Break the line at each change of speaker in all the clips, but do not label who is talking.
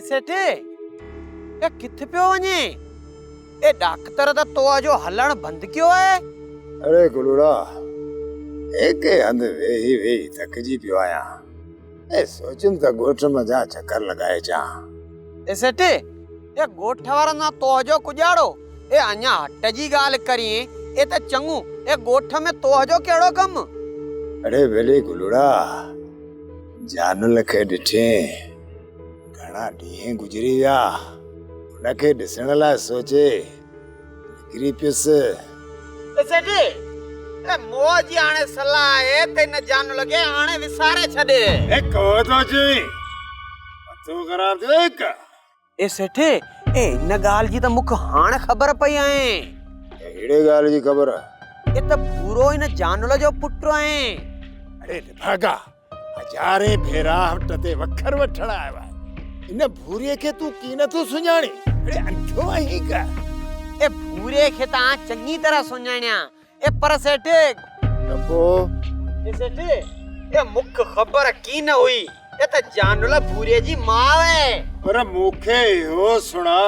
सेठे ये किथे पियो वञे? ए डॉक्टर त तो जो हलण बंद क्यों है?
अरे गुलूड़ा एक हंध वेही वेही थकजी पियो आया। ए सोचुम त गोठ में जा चक्कर लगाए जा।
ए सेठे ये गोठ वारा ना तो जो कुजाड़ो ए अन्या हट जी गाल करी ए त चंगू ए गोठ में तो जो केड़ो कम?
अरे वेले गुलूड़ा जानल के डिठे घणा ॾींहं गुजरी विया, उनखे ॾिसण लाइ सोचे निकिरी पियुसि।
सेठे ए मोजी हाणे सलाह है ते न जान लगे हाणे विसारे छडे।
ए को तो जी मथो खराब थियो एक।
ए सेठे ए इन गाल जी त मुख हाणे खबर पई आहे।
एड़े गाल जी खबर?
ए त पूरो इन जानल जो पुट आहे।
अरे भागा हजारे भेरा हट ते वखर वठण आयो आहे। इन भूरीअ खे तू की न तू सुञाणी? अरे अंधो आहीं का?
ए भूरे खे ता चंगी तरह सुञाणिया ए पर सेठे
तपो
ए सेठे ए मुख खबर की न हुई ए त जानल भूरे जी मां है।
पर मुखे हो सुना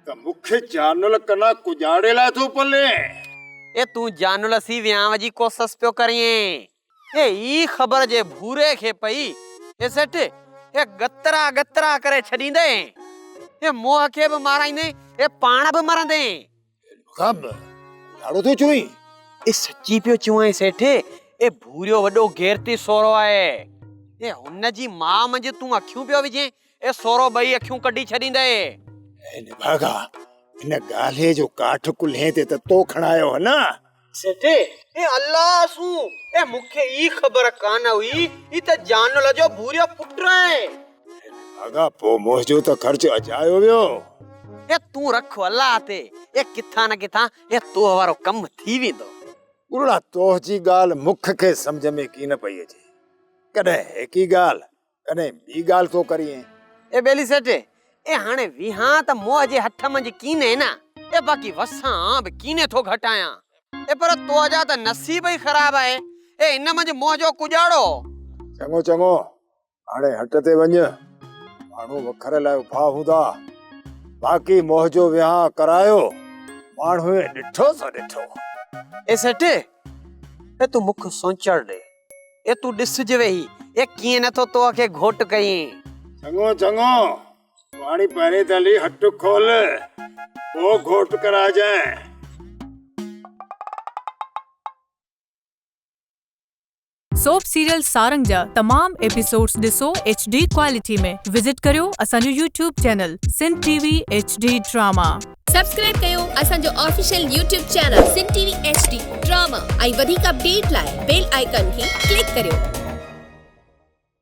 त मुखे जानल कना कुजाड़े ला तो पले।
ए तू जानल सी व्याव जी कोशिश पियो करिए ए ई खबर जे भूरे खे पई ए सेठे ए गतरा गतरा करे छडींदे ए मोह के भी माराइने ए पाण भी मरंदे।
कब लाड़ो तो चुई
ए सच्ची पियो चुआई सेठे ए भूरियो वडो गैरती सोरो आहे ए हुन जी मां मंज तू अखियूं पियो विझे ए सोरो बई अखियूं कढी छडींदे।
ए भागा इन गाले जो काठ कुल्हे ते त तो खणायो है ना
सेठे ए अल्लाह सू ए मुखे ई खबर कान हुई ई त जानल जो भूरियो पुट है।
भागा पो मोह जो तो खर्च अजायो वियो।
ए तू रख अल्लाह ते ए किथा न किथा ए तो वारो कम थी वेंदो।
गुरुड़ा तो जी गाल मुख के समझ में की न पई अचे। कदे एकी गाल कदे बी गाल तो करिए।
ए बेली सेठे ए हाने विहा त मोह जे हथ मंज कीने ना ए बाकी वसा बि कीने थो घटाया ए पर तो जा त नसीब ही खराब है ए इन मंज मोह जो कुजाड़ो।
चंगो चंगो हाणे हट ते वञ माण्हू वखर लाइ उभा हूंदा बाकी मोह जो विहां करायो माण्हू ॾिठो सो ॾिठो।
ए सेठे ए तू मुख सोचड़ दे ए तू ॾिस जे वेही ए कीअं नथो तो खे घोट कई।
चंगो चंगो पानी पहिरीं तली हट खोल वो घोट करा जाए।
सोप सीरियल सारंग जा तमाम एपिसोड्स ॾिसो HD क्वालिटी में। विजिट करियो असांजो YouTube channel Sindh TV HD drama.
Subscribe कयो असांजो official YouTube channel Sindh TV HD drama ऐं वधीक अपडेट लाइ बेल आइकन खे क्लिक करियो।